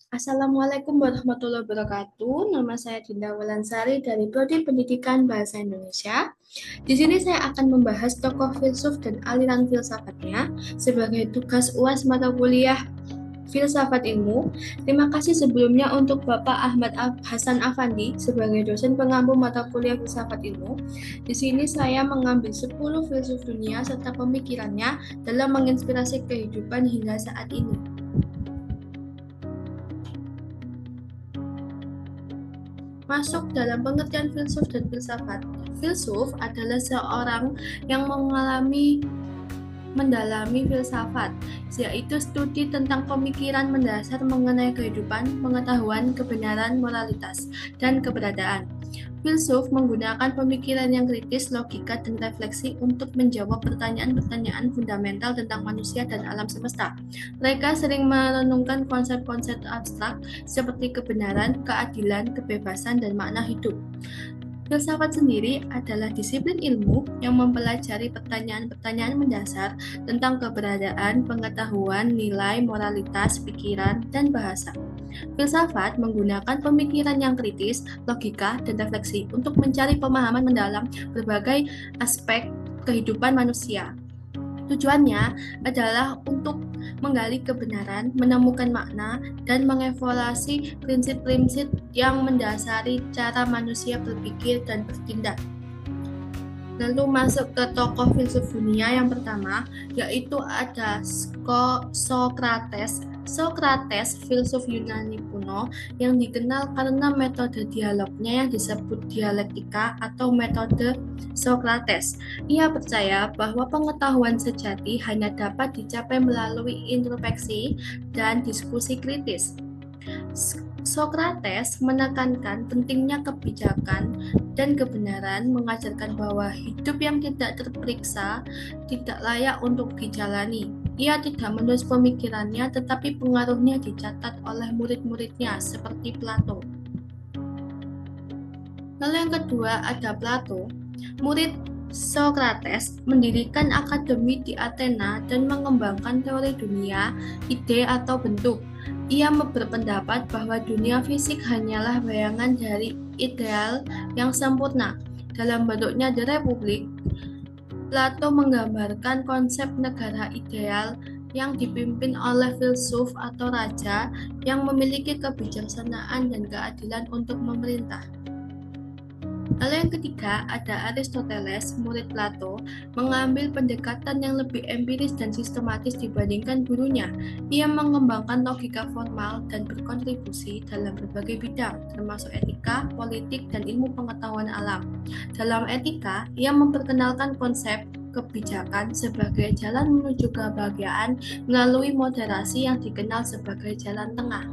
Assalamualaikum warahmatullahi wabarakatuh. Nama saya Dinda Walansari dari Prodi Pendidikan Bahasa Indonesia. Di sini saya akan membahas tokoh filsuf dan aliran filsafatnya sebagai tugas UAS mata kuliah Filsafat Ilmu. Terima kasih sebelumnya untuk Bapak Ahmad Hasan Afandi sebagai dosen pengampu mata kuliah Filsafat Ilmu. Di sini saya mengambil 10 filsuf dunia serta pemikirannya dalam menginspirasi kehidupan hingga saat ini. Masuk dalam pengertian filsuf dan filsafat. Filsuf adalah seorang yang mendalami filsafat, yaitu studi tentang pemikiran mendasar mengenai kehidupan, pengetahuan, kebenaran, moralitas, dan keberadaan. Filsuf menggunakan pemikiran yang kritis, logika, dan refleksi untuk menjawab pertanyaan-pertanyaan fundamental tentang manusia dan alam semesta. Mereka sering merenungkan konsep-konsep abstrak seperti kebenaran, keadilan, kebebasan, dan makna hidup. Filsafat sendiri adalah disiplin ilmu yang mempelajari pertanyaan-pertanyaan mendasar tentang keberadaan, pengetahuan, nilai, moralitas, pikiran, dan bahasa. Filsafat menggunakan pemikiran yang kritis, logika, dan refleksi untuk mencari pemahaman mendalam berbagai aspek kehidupan manusia. Tujuannya adalah untuk menggali kebenaran, menemukan makna, dan mengevaluasi prinsip-prinsip yang mendasari cara manusia berpikir dan bertindak. Lalu masuk ke tokoh filsuf dunia yang pertama, yaitu ada Socrates. Socrates, filsuf Yunani kuno yang dikenal karena metode dialognya yang disebut dialektika atau metode Socrates. Ia percaya bahwa pengetahuan sejati hanya dapat dicapai melalui introspeksi dan diskusi kritis. Socrates menekankan pentingnya kebijakan dan kebenaran, mengajarkan bahwa hidup yang tidak terperiksa tidak layak untuk dijalani. Ia tidak menulis pemikirannya, tetapi pengaruhnya dicatat oleh murid-muridnya seperti Plato. Lalu yang kedua ada Plato. Murid Socrates mendirikan akademi di Athena dan mengembangkan teori dunia, ide atau bentuk. Ia berpendapat bahwa dunia fisik hanyalah bayangan dari ideal yang sempurna. Dalam bentuknya The Republic, Plato menggambarkan konsep negara ideal yang dipimpin oleh filsuf atau raja yang memiliki kebijaksanaan dan keadilan untuk memerintah. Lalu yang ketiga ada Aristoteles, murid Plato, mengambil pendekatan yang lebih empiris dan sistematis dibandingkan gurunya. Ia mengembangkan logika formal dan berkontribusi dalam berbagai bidang, termasuk etika, politik, dan ilmu pengetahuan alam. Dalam etika, ia memperkenalkan konsep kebijakan sebagai jalan menuju kebahagiaan melalui moderasi yang dikenal sebagai jalan tengah.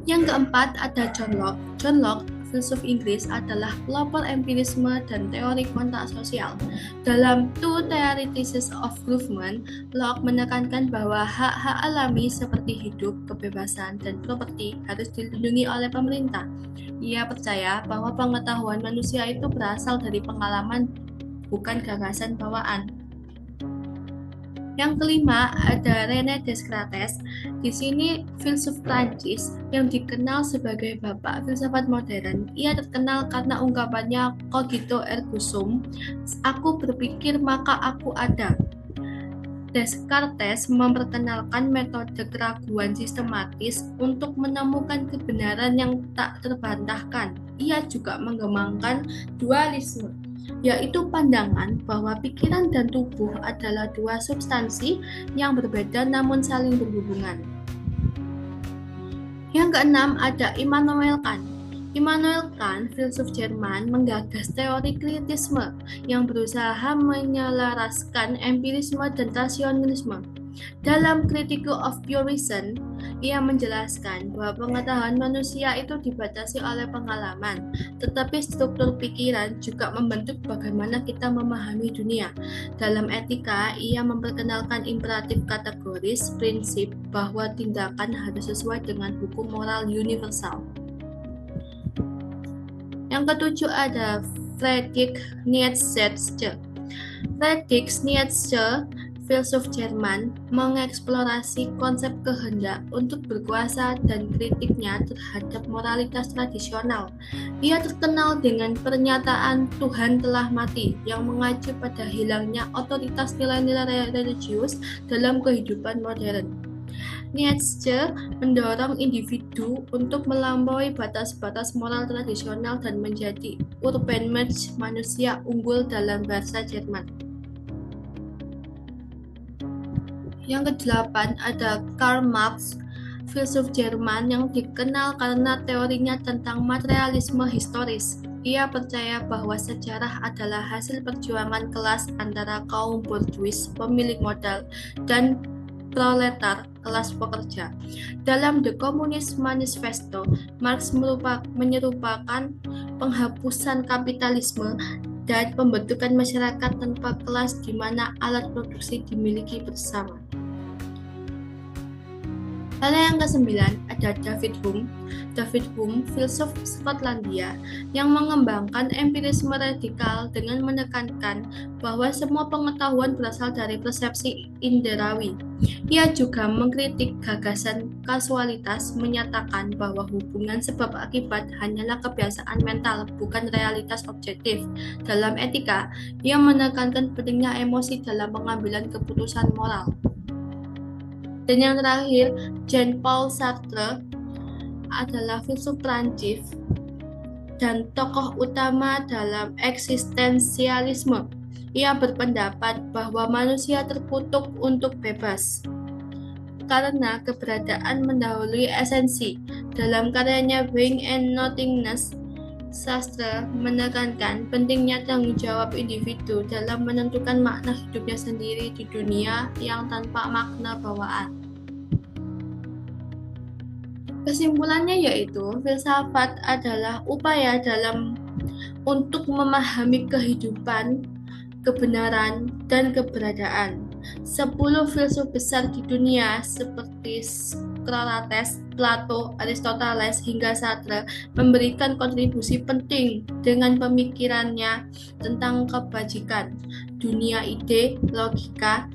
Yang keempat ada John Locke. John Locke, filsuf Inggris, adalah pelopor empirisme dan teori kontak sosial. Dalam Two Theories of Government, Locke menekankan bahwa hak-hak alami seperti hidup, kebebasan, dan properti harus dilindungi oleh pemerintah. Ia percaya bahwa pengetahuan manusia itu berasal dari pengalaman, bukan gagasan bawaan. Yang kelima ada René Descartes. Di sini filsuf Prancis yang dikenal sebagai bapak filsafat modern. Ia terkenal karena ungkapannya cogito ergo sum, aku berpikir maka aku ada. Descartes memperkenalkan metode keraguan sistematis untuk menemukan kebenaran yang tak terbantahkan. Ia juga mengembangkan dualisme, yaitu pandangan bahwa pikiran dan tubuh adalah dua substansi yang berbeda namun saling berhubungan. Yang keenam ada Immanuel Kant. Immanuel Kant, filsuf Jerman, menggagas teori kritisme yang berusaha menyelaraskan empirisme dan rasionalisme. Dalam Criticism of Pure Reason, ia menjelaskan bahwa pengetahuan manusia itu dibatasi oleh pengalaman, tetapi struktur pikiran juga membentuk bagaimana kita memahami dunia. Dalam etika, ia memperkenalkan imperatif kategoris, prinsip bahwa tindakan harus sesuai dengan hukum moral universal. Yang ketujuh ada Friedrich Nietzsche. Friedrich Nietzsche, filsuf Jerman mengeksplorasi konsep kehendak untuk berkuasa dan kritiknya terhadap moralitas tradisional. Ia terkenal dengan pernyataan Tuhan telah mati yang mengacu pada hilangnya otoritas nilai-nilai religius dalam kehidupan modern. Nietzsche mendorong individu untuk melampaui batas-batas moral tradisional dan menjadi Urbanmensch, manusia unggul dalam bahasa Jerman. Yang kedelapan ada Karl Marx, filsuf Jerman yang dikenal karena teorinya tentang materialisme historis. Ia percaya bahwa sejarah adalah hasil perjuangan kelas antara kaum bourgeois, pemilik modal, dan proletar, kelas pekerja. Dalam The Communist Manifesto, Marx menyerupakan penghapusan kapitalisme dan pembentukan masyarakat tanpa kelas di mana alat produksi dimiliki bersama. Lalu yang kesembilan ada David Hume. David Hume, filsuf Skotlandia yang mengembangkan empirisme radikal dengan menekankan bahwa semua pengetahuan berasal dari persepsi inderawi. Ia juga mengkritik gagasan kasualitas, menyatakan bahwa hubungan sebab akibat hanyalah kebiasaan mental, bukan realitas objektif. Dalam etika, ia menekankan pentingnya emosi dalam pengambilan keputusan moral. Dan yang terakhir, Jean-Paul Sartre adalah filsuf Prancis dan tokoh utama dalam eksistensialisme. Ia berpendapat bahwa manusia terkutuk untuk bebas karena keberadaan mendahului esensi. Dalam karyanya Being and Nothingness, Sartre menekankan pentingnya tanggung jawab individu dalam menentukan makna hidupnya sendiri di dunia yang tanpa makna bawaan. Kesimpulannya yaitu, filsafat adalah upaya untuk memahami kehidupan, kebenaran, dan keberadaan. 10 filsuf besar di dunia seperti Socrates, Plato, Aristoteles, hingga Sartre memberikan kontribusi penting dengan pemikirannya tentang kebajikan, dunia ide, logika,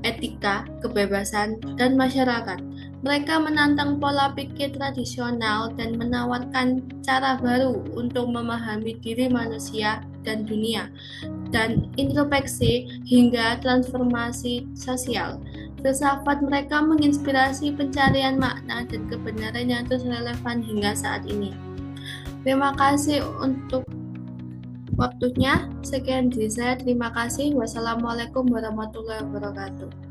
etika, kebebasan, dan masyarakat. Mereka menantang pola pikir tradisional dan menawarkan cara baru untuk memahami diri manusia dan dunia, dan introspeksi hingga transformasi sosial. Filsafat mereka menginspirasi pencarian makna dan kebenaran yang terus relevan hingga saat ini. Terima kasih untuk waktunya. Sekian dari saya. Terima kasih. Wassalamualaikum warahmatullahi wabarakatuh.